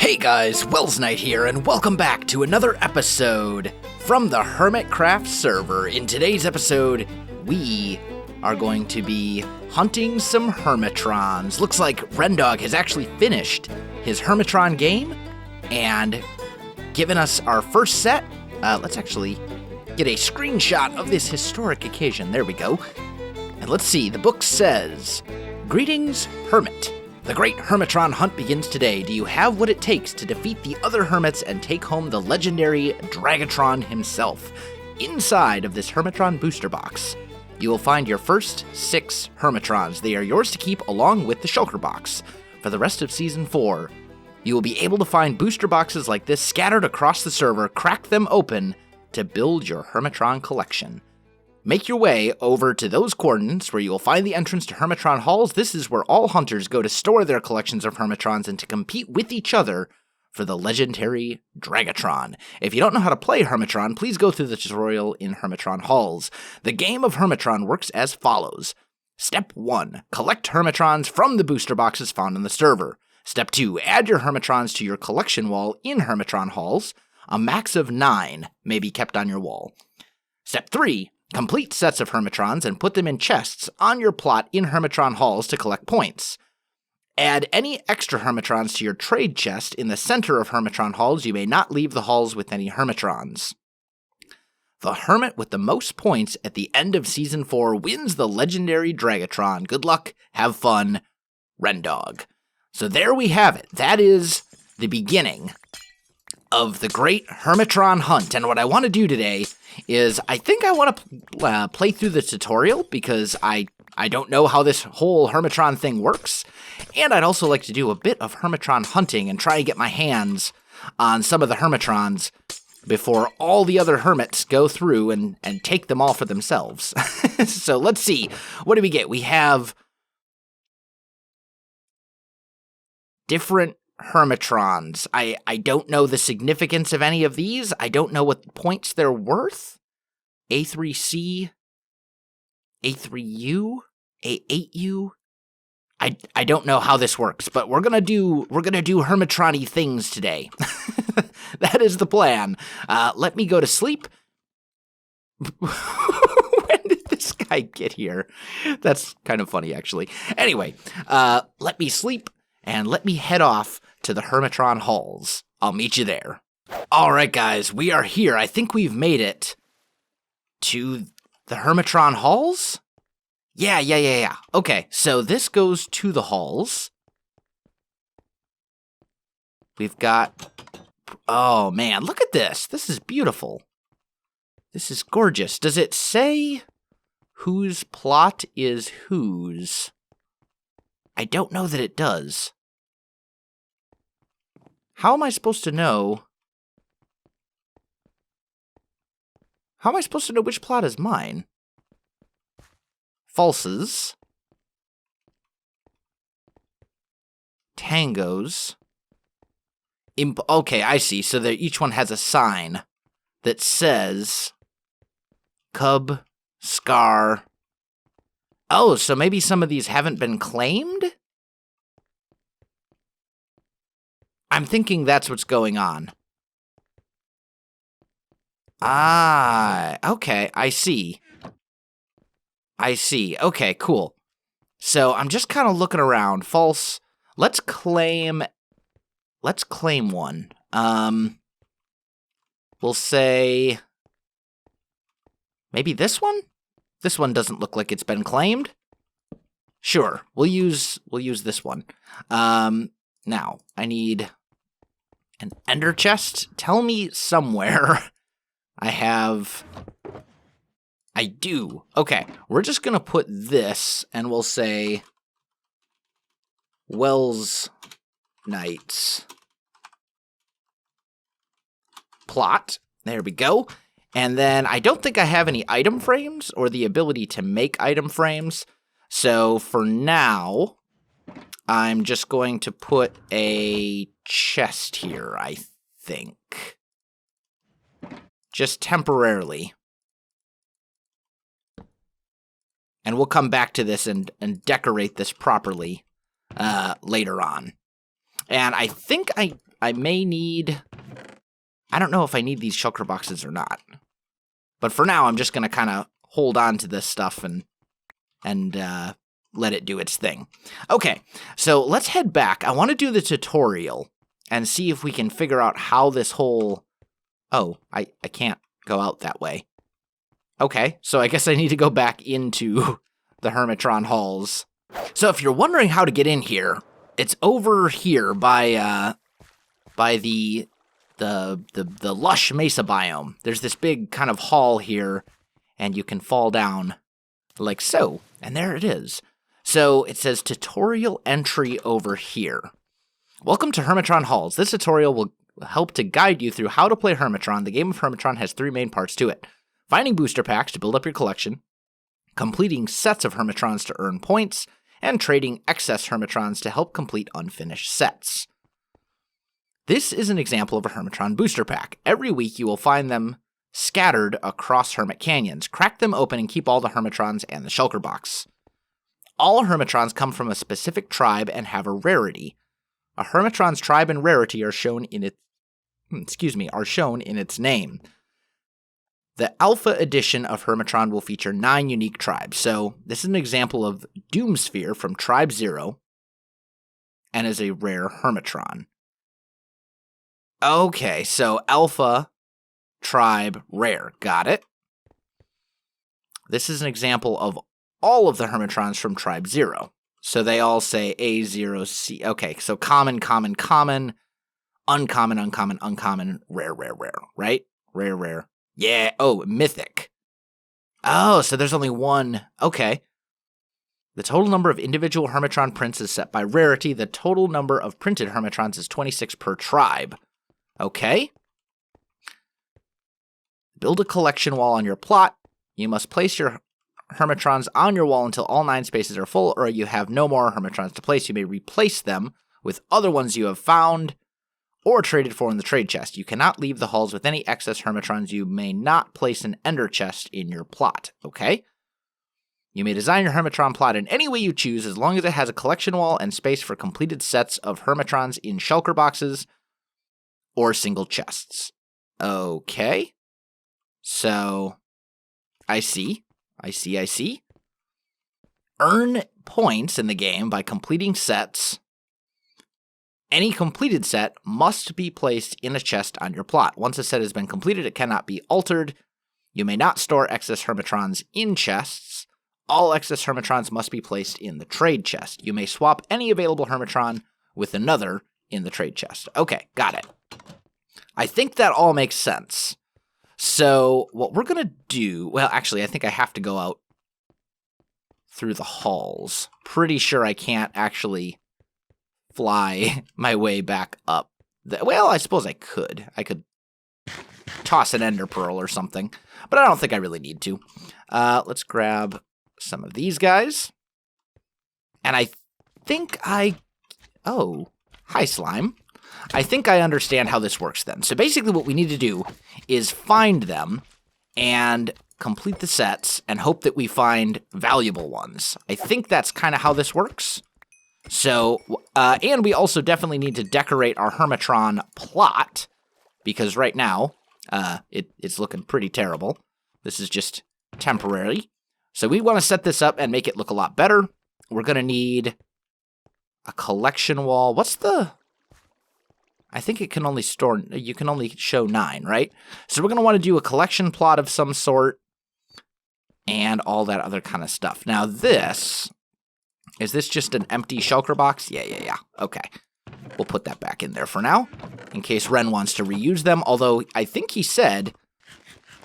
Hey guys, Welsknight here, and welcome back to another episode from the Hermitcraft server. In today's episode, we are going to be hunting some Hermitrons. Looks like Rendog has actually finished his Hermitron game and given us our first set. Let's actually get a screenshot of this historic occasion. There we go. And let's see, the book says, "Greetings, Hermit. The great Hermitron hunt begins today. Do you have what it takes to defeat the other Hermits and take home the legendary Dragatron himself? Inside of this Hermitron booster box, you will find your first 6 Hermitrons. They are yours to keep along with the shulker box. For the rest of Season 4, you will be able to find booster boxes like this scattered across the server, crack them open to build your Hermitron collection. Make your way over to those coordinates where you will find the entrance to Hermitron halls. This is where all hunters go to store their collections of Hermitrons and to compete with each other for the legendary Dragatron. If you don't know how to play Hermitron, please go through the tutorial in Hermitron halls. The game of Hermitron works as follows. Step 1. Collect Hermitrons from the booster boxes found on the server. Step 2. Add your Hermitrons to your collection wall in Hermitron halls. A max of 9 may be kept on your wall. Step 3. Complete sets of Hermitrons and put them in chests on your plot in Hermitron halls to collect points. Add any extra Hermitrons to your trade chest in the center of Hermitron halls. You may not leave the halls with any Hermitrons. The Hermit with the most points at the end of Season 4 wins the legendary Dragatron. Good luck, have fun, Rendog." So there we have it. That is the beginning of the great Hermitron hunt. And what I want to do today is I think I want to play through the tutorial because I don't know how this whole Hermitron thing works. And I'd also like to do a bit of Hermitron hunting and try to get my hands on some of the Hermitrons before all the other Hermits go through and take them all for themselves. So let's see. What do we get? We have different Hermitrons. I don't know the significance of any of these. I don't know what points they're worth. A3C, A3U, A8U. I don't know how this works, but we're gonna do Hermitron-y things today. That is the plan. Let me go to sleep. When did this guy get here? That's kind of funny, actually. Anyway, let me sleep and let me head off to the Hermitron halls. I'll meet you there. All right, guys, we are here. I think we've made it to the Hermitron halls? Yeah. Okay, so this goes to the halls. We've got... Oh, man, look at this. This is beautiful. This is gorgeous. Does it say whose plot is whose? I don't know that it does. How am I supposed to know? How am I supposed to know which plot is mine? Falses. Tangos. Okay, I see. So each one has a sign that says Cub, Scar. Oh, so maybe some of these haven't been claimed? I'm thinking that's what's going on. Ah, okay, I see. Okay, cool. So I'm just kind of looking around. False. Let's claim one. We'll say maybe this one? This one doesn't look like it's been claimed. Sure, we'll use this one. Now, I need an ender chest. Tell me somewhere I do. Okay, we're just going to put this, and we'll say Welsknight's plot. There we go. And then I don't think I have any item frames or the ability to make item frames. So for now, I'm just going to put a chest here, I think. Just temporarily. And we'll come back to this and decorate this properly later on. And I think I may need... I don't know if I need these shulker boxes or not. But for now, I'm just going to kind of hold on to this stuff and let it do its thing. Okay, so let's head back. I want to do the tutorial and see if we can figure out how this whole... Oh, I can't go out that way. Okay, so I guess I need to go back into the Hermitron halls. So if you're wondering how to get in here, it's over here by the lush mesa biome. There's this big kind of hall here, and you can fall down like so, and there it is. So it says tutorial entry over here. Welcome to Hermitron Halls. This tutorial will help to guide you through how to play Hermitron. The game of Hermitron has 3 main parts to it. Finding booster packs to build up your collection, completing sets of Hermitrons to earn points, and trading excess Hermitrons to help complete unfinished sets. This is an example of a Hermitron booster pack. Every week you will find them scattered across Hermit Canyons. Crack them open and keep all the Hermitrons and the shulker box. All Hermitrons come from a specific tribe and have a rarity. A Hermitron's tribe and rarity are shown in its name. The Alpha edition of Hermitron will feature 9 unique tribes. So this is an example of Doomsphere from Tribe 0 and is a rare Hermitron. Okay, so Alpha tribe rare. Got it. This is an example of all of the Hermitrons from Tribe 0. So they all say A0C. Okay, so common, common, common, uncommon, uncommon, uncommon, rare, rare, rare, right? Rare, rare. Yeah, oh, mythic. Oh, so there's only one. Okay. The total number of individual Hermitron prints is set by rarity. The total number of printed Hermitrons is 26 per tribe. Okay. Build a collection wall on your plot. You must place your Hermitrons on your wall until all 9 spaces are full, or you have no more Hermitrons to place. You may replace them with other ones you have found or traded for in the trade chest. You cannot leave the halls with any excess Hermitrons. You may not place an ender chest in your plot. Okay? You may design your Hermitron plot in any way you choose, as long as it has a collection wall and space for completed sets of Hermitrons in shulker boxes or single chests. Okay. So, I see. Earn points in the game by completing sets. Any completed set must be placed in a chest on your plot. Once a set has been completed, it cannot be altered. You may not store excess Hermitrons in chests. All excess Hermitrons must be placed in the trade chest. You may swap any available Hermitron with another in the trade chest. Okay, got it. I think that all makes sense. So what we're going to do... Well, actually, I think I have to go out through the halls. Pretty sure I can't actually fly my way back up. Well, I suppose I could. I could toss an ender pearl or something, but I don't think I really need to. Let's grab some of these guys. And I think Oh, hi, slime. I think I understand how this works then. So basically what we need to do is find them and complete the sets and hope that we find valuable ones. I think that's kind of how this works. So, and we also definitely need to decorate our Hermitron plot, because right now, it's looking pretty terrible. This is just temporary. So we want to set this up and make it look a lot better. We're going to need a collection wall. What's the... I think it can only store... You can only show 9, right? So we're going to want to do a collection plot of some sort and all that other kind of stuff. Now this... Is this just an empty shulker box? Yeah. Okay. We'll put that back in there for now, in case Ren wants to reuse them, although I think he said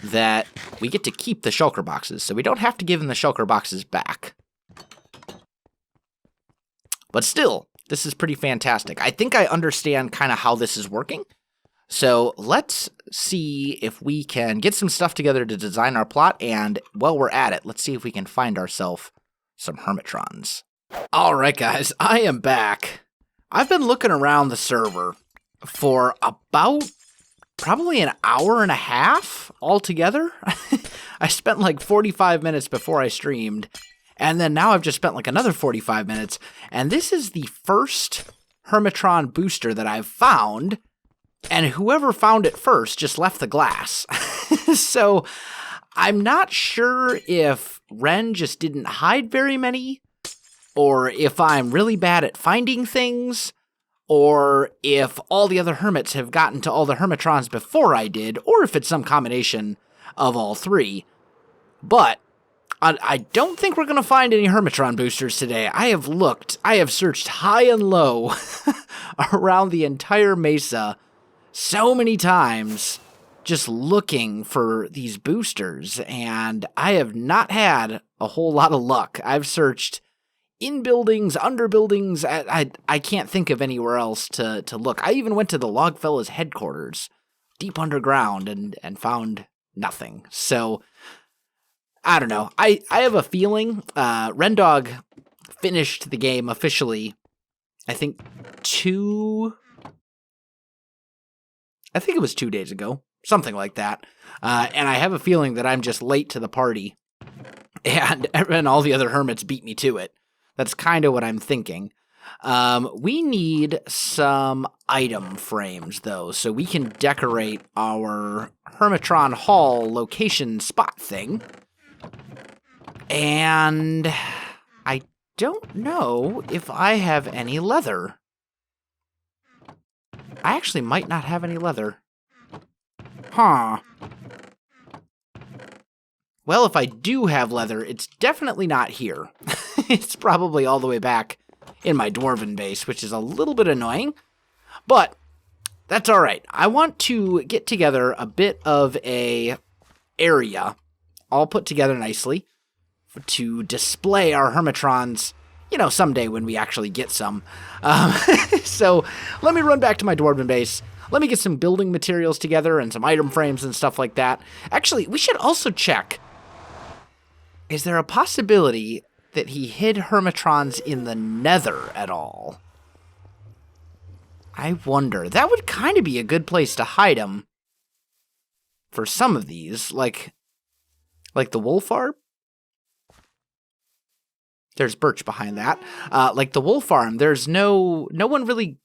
that we get to keep the shulker boxes, so we don't have to give him the shulker boxes back. But still, this is pretty fantastic. I think I understand kind of how this is working. So let's see if we can get some stuff together to design our plot, and while we're at it, let's see if we can find ourselves some Hermitrons. Alright guys, I am back. I've been looking around the server for about probably an hour and a half altogether. I spent like 45 minutes before I streamed, and then now I've just spent like another 45 minutes, and this is the first Hermitron booster that I've found, and whoever found it first just left the glass. So I'm not sure if Ren just didn't hide very many, or if I'm really bad at finding things, or if all the other hermits have gotten to all the Hermitrons before I did, or if it's some combination of all three. But I don't think we're going to find any Hermitron boosters today. I have searched high and low around the entire mesa so many times just looking for these boosters, and I have not had a whole lot of luck. I've searched in buildings, under buildings. I can't think of anywhere else to look. I even went to the Logfellas headquarters, deep underground, and found nothing. So I don't know. I have a feeling Rendog finished the game officially, I think it was 2 days ago, something like that. And I have a feeling that I'm just late to the party, and all the other hermits beat me to it. That's kind of what I'm thinking. We need some item frames, though, so we can decorate our Hermitron Hall location spot thing. And I don't know if I have any leather. I actually might not have any leather. Huh. Well, if I do have leather, it's definitely not here. It's probably all the way back in my dwarven base, which is a little bit annoying. But that's all right. I want to get together a bit of a area all put together nicely to display our Hermitrons, someday when we actually get some. So let me run back to my dwarven base. Let me get some building materials together and some item frames and stuff like that. Actually, we should also check, is there a possibility that he hid Hermitrons in the Nether at all? I wonder. That would kind of be a good place to hide them for some of these, like the Wolf Farm. There's birch behind that. Like the Wolf Farm, there's no one really.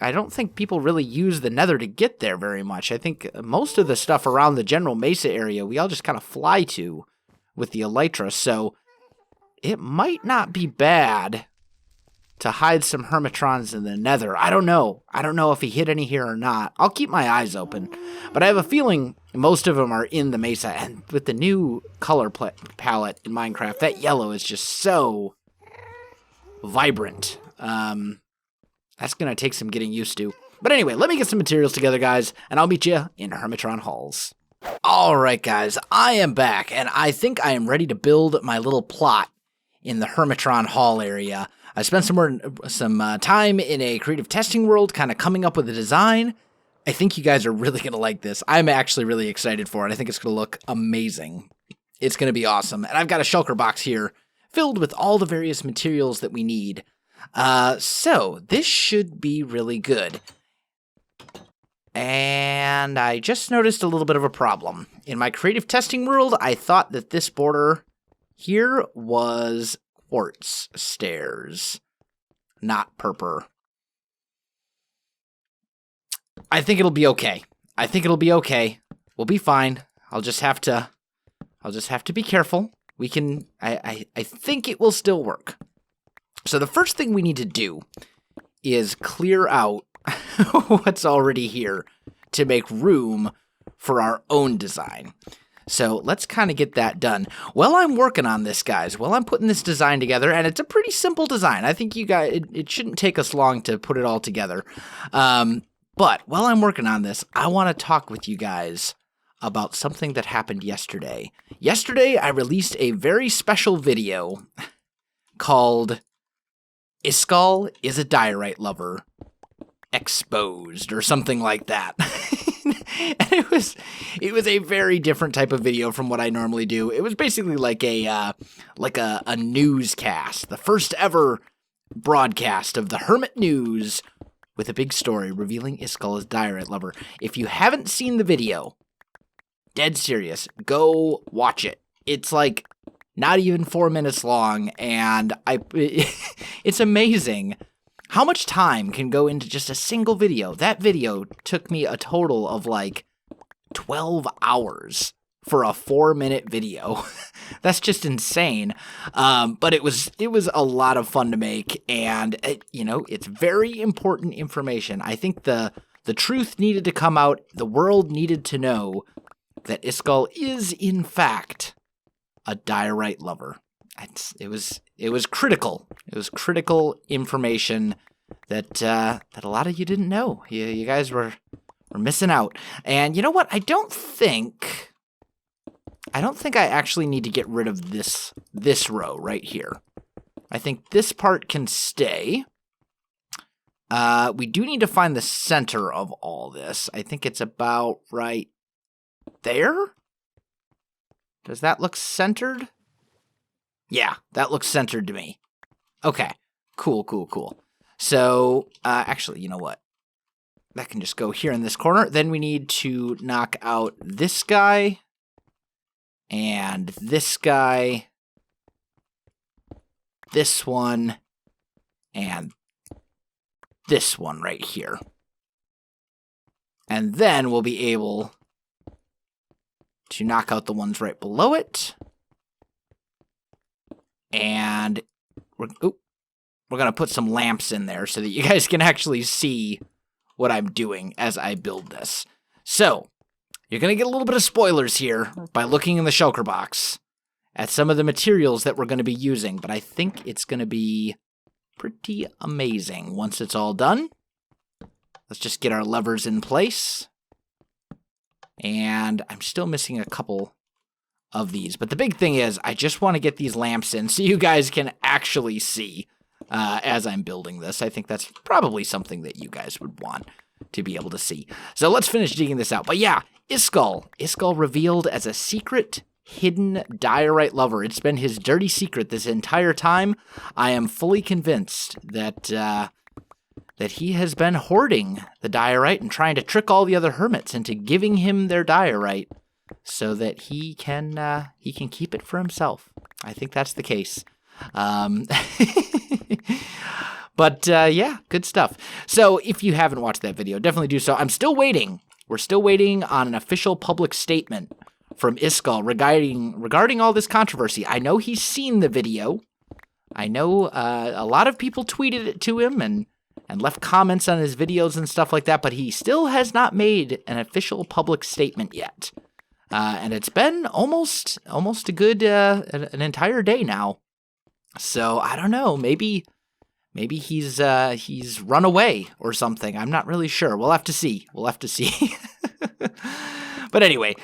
I don't think people really use the Nether to get there very much. I think most of the stuff around the general Mesa area, we all just kind of fly to with the Elytra, so it might not be bad to hide some Hermitrons in the Nether. I don't know. I don't know if he hid any here or not. I'll keep my eyes open, but I have a feeling most of them are in the Mesa, and with the new color palette in Minecraft, that yellow is just so vibrant. That's going to take some getting used to. But anyway, let me get some materials together, guys, and I'll meet you in Hermitron Halls. Alright, guys, I am back, and I think I am ready to build my little plot in the Hermitron Hall area. I spent some time in a creative testing world, kind of coming up with a design. I think you guys are really going to like this. I'm actually really excited for it. I think it's going to look amazing. It's going to be awesome. And I've got a shulker box here filled with all the various materials that we need. So this should be really good. And I just noticed a little bit of a problem. In my creative testing world, I thought that this border here was quartz stairs, not purple. I think it'll be okay. We'll be fine. I'll just have to be careful. We can, I think it will still work. So the first thing we need to do is clear out what's already here to make room for our own design. So let's kind of get that done. While I'm working on this, guys, while I'm putting this design together, and it's a pretty simple design. I think you guys, it shouldn't take us long to put it all together. But while I'm working on this, I want to talk with you guys about something that happened yesterday. Yesterday, I released a very special video called Iskall is a Diorite Lover Exposed, or something like that. And it was a very different type of video from what I normally do. It was basically like a newscast, the first ever broadcast of the Hermit News, with a big story revealing Iskall as Diorite Lover. If you haven't seen the video, dead serious, go watch it. It's like not even 4 minutes long, and it's amazing how much time can go into just a single video? That video took me a total of like 12 hours for a 4-minute video. That's just insane. But it was a lot of fun to make, and it's very important information. I think the truth needed to come out. The world needed to know that Iskall is in fact a diorite lover. It was critical. It was critical information that a lot of you didn't know. You guys were missing out. And you know what? I don't think I actually need to get rid of this row right here. I think this part can stay. We do need to find the center of all this. I think it's about right there. Does that look centered? Yeah, that looks centered to me. Okay, cool. So, actually, you know what? That can just go here in this corner. Then we need to knock out this guy and this guy, this one, and this one right here. And then we'll be able to knock out the ones right below it. And we're going to put some lamps in there so that you guys can actually see what I'm doing as I build this. So, you're going to get a little bit of spoilers here by looking in the shulker box at some of the materials that we're going to be using, but I think it's going to be pretty amazing once it's all done. Let's just get our levers in place. And I'm still missing a couple of these, but the big thing is I just want to get these lamps in so you guys can actually see as I'm building this. I think that's probably something that you guys would want to be able to see. So let's finish digging this out. But yeah, Iskall revealed as a secret hidden diorite lover. It's been his dirty secret this entire time. I am fully convinced that he has been hoarding the diorite and trying to trick all the other hermits into giving him their diorite so that he can keep it for himself. I think that's the case. But yeah, good stuff. So if you haven't watched that video, definitely do so. I'm still waiting. We're still waiting on an official public statement from Iskall regarding all this controversy. I know he's seen the video. I know a lot of people tweeted it to him and left comments on his videos and stuff like that, but he still has not made an official public statement yet. And it's been almost a good an entire day now. So I don't know. Maybe he's run away or something. I'm not really sure. We'll have to see. But anyway,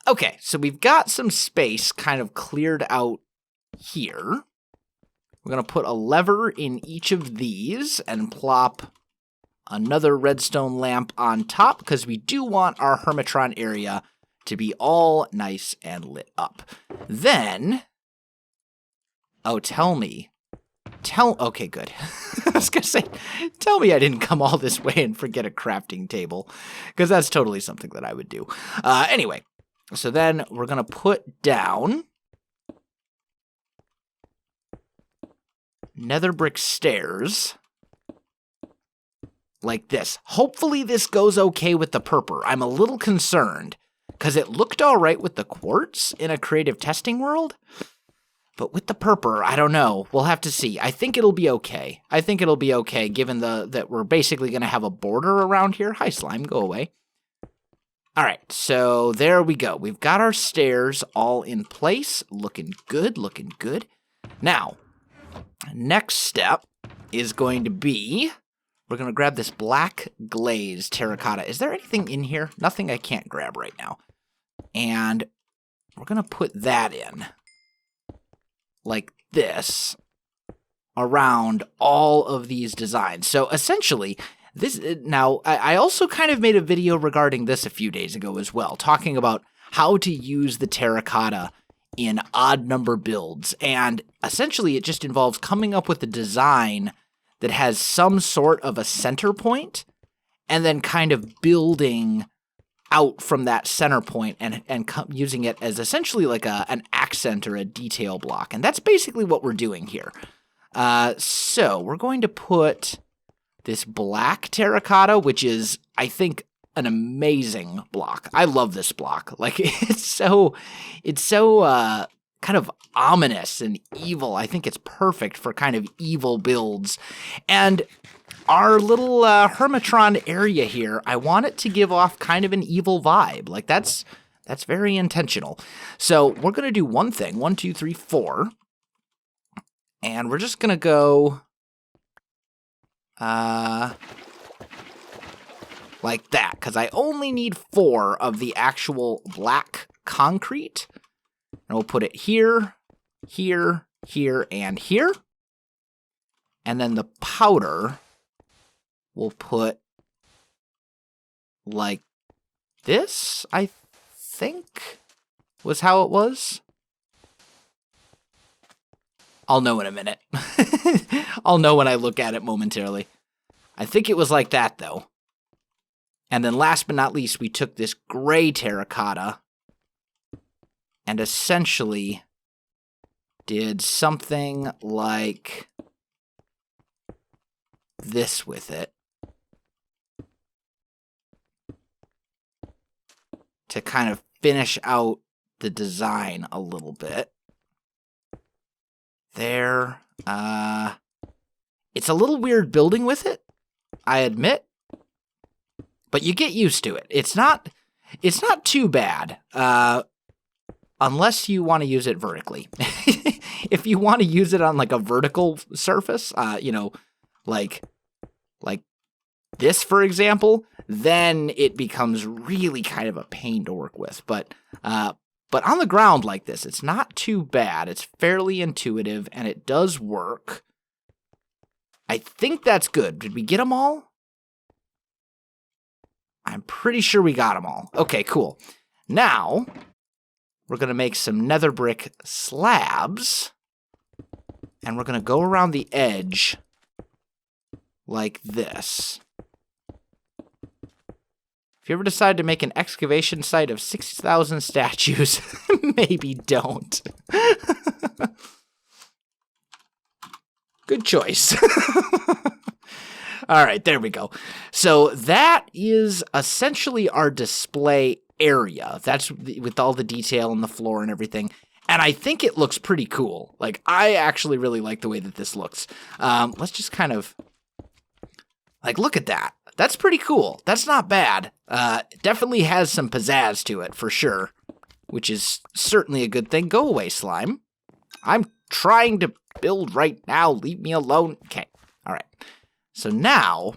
okay. So we've got some space kind of cleared out here. We're gonna put a lever in each of these and plop another redstone lamp on top because we do want our Hermitron area to be all nice and lit up. Then, okay, good. I was going to say, tell me I didn't come all this way and forget a crafting table, because that's totally something that I would do. Anyway, so then we're going to put down nether brick stairs like this. Hopefully this goes okay with the purpur. I'm a little concerned because it looked all right with the quartz in a creative testing world, but with the purpur, I don't know. We'll have to see. I think it'll be okay. Given that we're basically going to have a border around here. Hi, slime, go away. All right, so there we go. We've got our stairs all in place. Looking good. Now, next step is going to be, we're going to grab this black glazed terracotta. Is there anything in here? Nothing I can't grab right now. And we're going to put that in like this around all of these designs. So essentially, I also kind of made a video regarding this a few days ago as well, talking about how to use the terracotta in odd number builds. And essentially, it just involves coming up with a design that has some sort of a center point and then kind of building out from that center point and using it as essentially like an accent or a detail block. And that's basically what we're doing here. So we're going to put this black terracotta, which is, I think, an amazing block. I love this block. Like, it's so kind of ominous and evil. I think it's perfect for kind of evil builds. And our little Hermitron area here, I want it to give off kind of an evil vibe. Like, that's very intentional. So we're going to do one thing. 1, 2, 3, 4. And we're just going to go like that, because I only need 4 of the actual black concrete. And we'll put it here, here, here, and here. And then the powder we'll put like this, I think was how it was. I'll know in a minute. I'll know when I look at it momentarily. I think it was like that, though. And then last but not least, we took this gray terracotta and essentially did something like this with it to kind of finish out the design a little bit. There. It's a little weird building with it, I admit, but you get used to it. It's not too bad, unless you want to use it vertically. If you want to use it on like a vertical surface, like this, for example, then it becomes really kind of a pain to work with. But on the ground like this, it's not too bad. It's fairly intuitive, and it does work. I think that's good. Did we get them all? I'm pretty sure we got them all. Okay, cool. Now, we're going to make some nether brick slabs, and we're going to go around the edge like this. If you ever decide to make an excavation site of 6,000 statues, maybe don't. Good choice. All right, there we go. So that is essentially our display area. That's with all the detail on the floor and everything. And I think it looks pretty cool. Like, I actually really like the way that this looks. Let's just kind of, like, look at that. That's pretty cool. That's not bad. It definitely has some pizzazz to it, for sure, which is certainly a good thing. Go away, slime. I'm trying to build right now. Leave me alone. Okay. All right. So now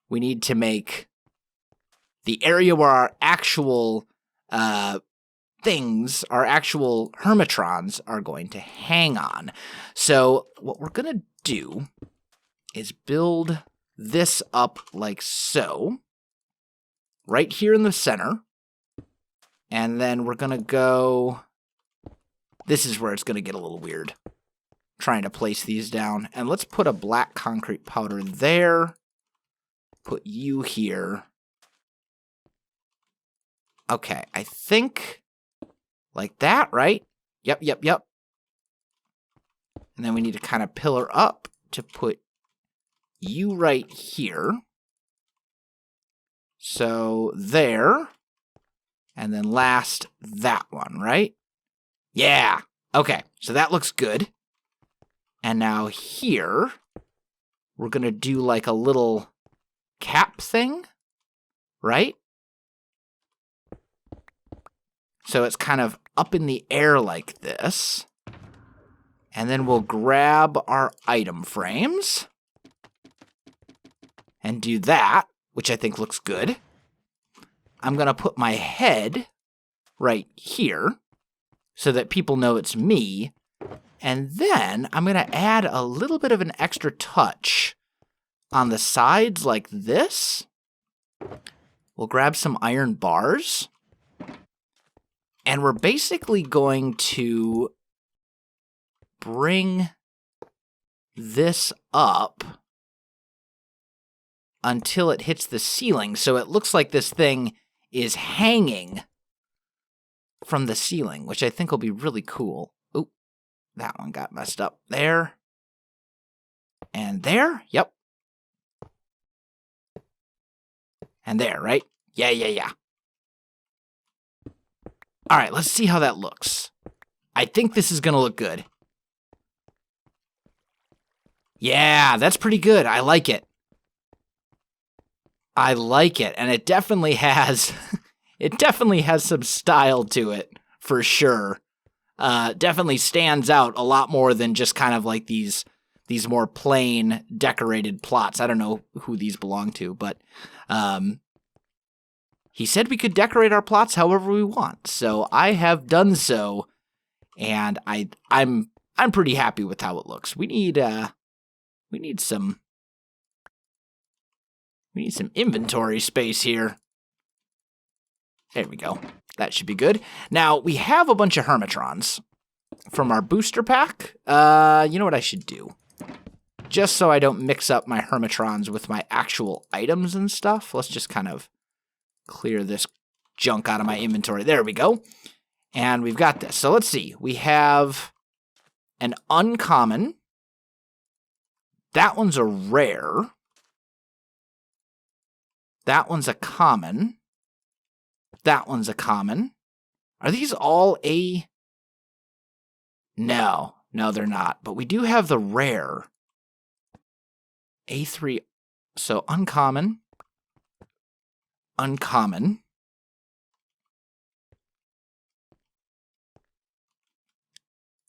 we need to make the area where our actual things, our actual Hermitrons are going to hang on. So what we're going to do is build this up like so, right here in the center. And then we're going to go, this is where it's going to get a little weird, trying to place these down. And let's put a black concrete powder there. Put you here. Okay, I think like that, right? Yep. And then we need to kind of pillar up to put you right here. So there. And then last, that one, right? Yeah. Okay, so that looks good. And now here, we're going to do like a little cap thing, right? So it's kind of up in the air like this. And then we'll grab our item frames and do that, which I think looks good. I'm going to put my head right here so that people know it's me. And then I'm going to add a little bit of an extra touch on the sides like this. We'll grab some iron bars. And we're basically going to bring this up until it hits the ceiling. So it looks like this thing is hanging from the ceiling, which I think will be really cool. Oop, that one got messed up there. And there, yep. And there, right? Yeah. All right, let's see how that looks. I think this is going to look good. Yeah, that's pretty good. I like it. And it definitely has some style to it, for sure. Definitely stands out a lot more than just kind of like these more plain decorated plots. I don't know who these belong to, but he said we could decorate our plots however we want. So I have done so, and I'm pretty happy with how it looks. We need some inventory space here. There we go. That should be good. Now, we have a bunch of Hermitrons from our booster pack. You know what I should do? Just so I don't mix up my Hermitrons with my actual items and stuff, let's just kind of clear this junk out of my inventory. There we go. And we've got this. So let's see. We have an uncommon. That one's a rare. That one's a common. That one's a common. Are these all a... No, they're not. But we do have the rare. A3. So uncommon. Uncommon.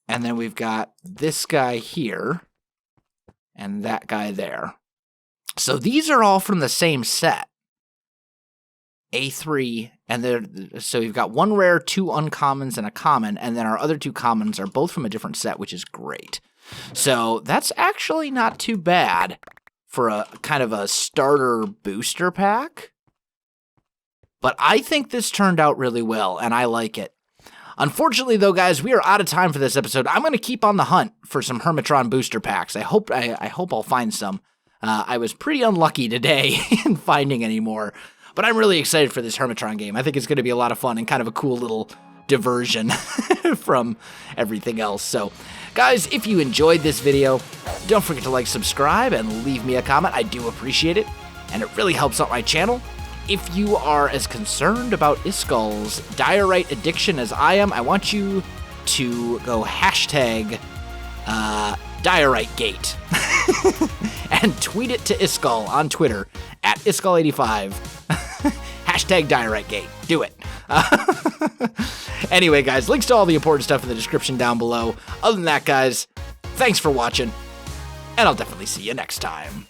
And then we've got this guy here. And that guy there. So these are all from the same set. A3, and so you've got one rare, two uncommons, and a common, and then our other two commons are both from a different set, which is great. So that's actually not too bad for a kind of a starter booster pack. But I think this turned out really well, and I like it. Unfortunately, though, guys, we are out of time for this episode. I'm going to keep on the hunt for some Hermitron booster packs. I hope I'll find some. I was pretty unlucky today in finding any more. But I'm really excited for this Hermitron game. I think it's going to be a lot of fun and kind of a cool little diversion from everything else. So, guys, if you enjoyed this video, don't forget to like, subscribe, and leave me a comment. I do appreciate it, and it really helps out my channel. If you are as concerned about Iskal's diorite addiction as I am, I want you to go hashtag DioriteGate and tweet it to Iskal on Twitter at Iskal85. Hashtag DioriteGate. Do it. Anyway, guys, links to all the important stuff in the description down below. Other than that, guys, thanks for watching, and I'll definitely see you next time.